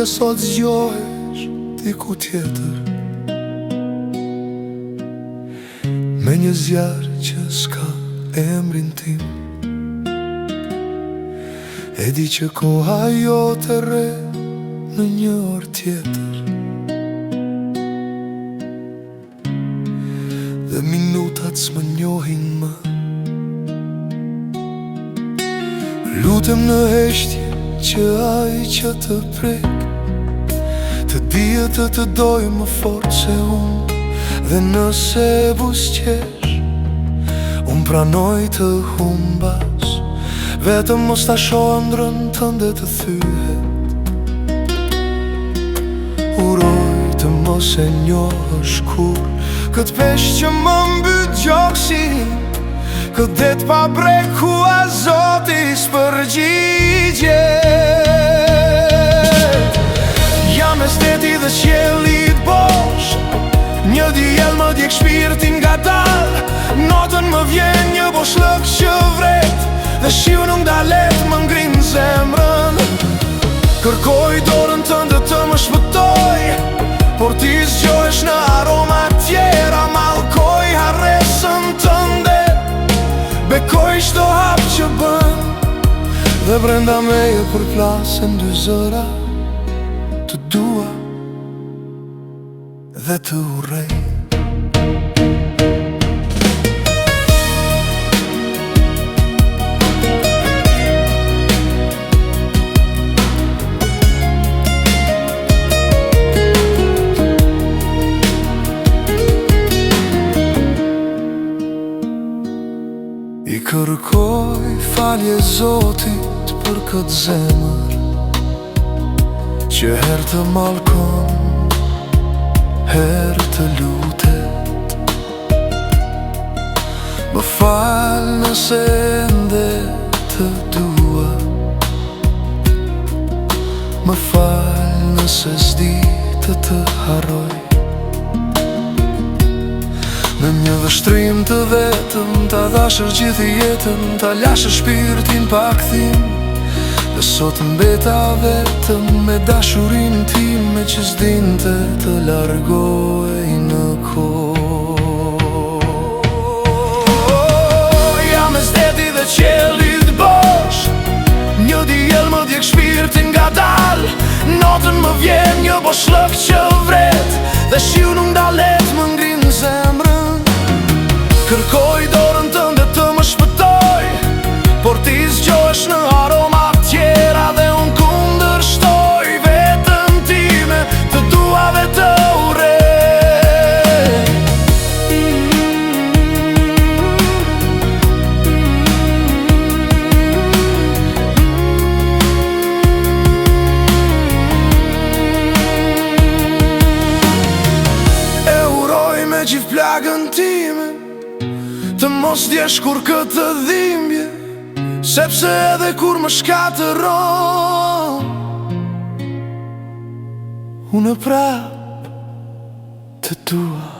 që sot zgjohesh diku tjetër, me një zjarë që s'ka emrin tim. E di që koha jo të re në një orë tjetër, dhe minutat s'më njohin më. Lutem në heshtje që ai që të prek të dihet të doj më fort se unë, dhe nëse busqesh unë pranoj të humbas, vetëm mos ta shoh ëndrrën tënde të thyhet. Uroj të mos e njohësh kur këtë peshë që më mbyt gjoksin, këtë det pa brek ku a Zoti s'përgjigjet. Jam mes deti dhe qiellit bosh, një diell më djeg shpirtin nga dal. Notën më vjen një boshllëk që vret, dhe shiu nuk dalet më ngrin zemrën. Kërkoj dorën tënde të më shpëtoj, por ti zgjohesh në aroma tjera. Mallkoj harresën tënde, bekoj çdo hap që bën, dhe brenda meje përplasen dy zëra: të dua dhe të urrej. I kërkoj falje Zotit për këtë zemër që herë të mallkon, herë të lutet. Më fal nëse ende të dua, më fal nëse s'di të harroj. Në një vështrim të vetëm, ta dashër gjithë jetën, ta lashër shpirtin pa kthim, dhe sot mbeta vetëm me dashurin time që s'dinte të largohej në kohë. Jam mes deti dhe qiellit bosh, një diell më djeg shpirtin nga dal. Notën më vjen një boshllëk që vret, dhe shiu nuk dalet më ngrin zemrën. Kërkoj dorën tënde të më shpëtoj, por ti zgjohesh në aroma tjera, dhe unë kundërshtoj vetëm time, të dua dhe të urrej. E uroj me gjithë plagën time të mos djesh kur këtë dhimbje, sepse edhe kur më shkatëron, unë prap të dua.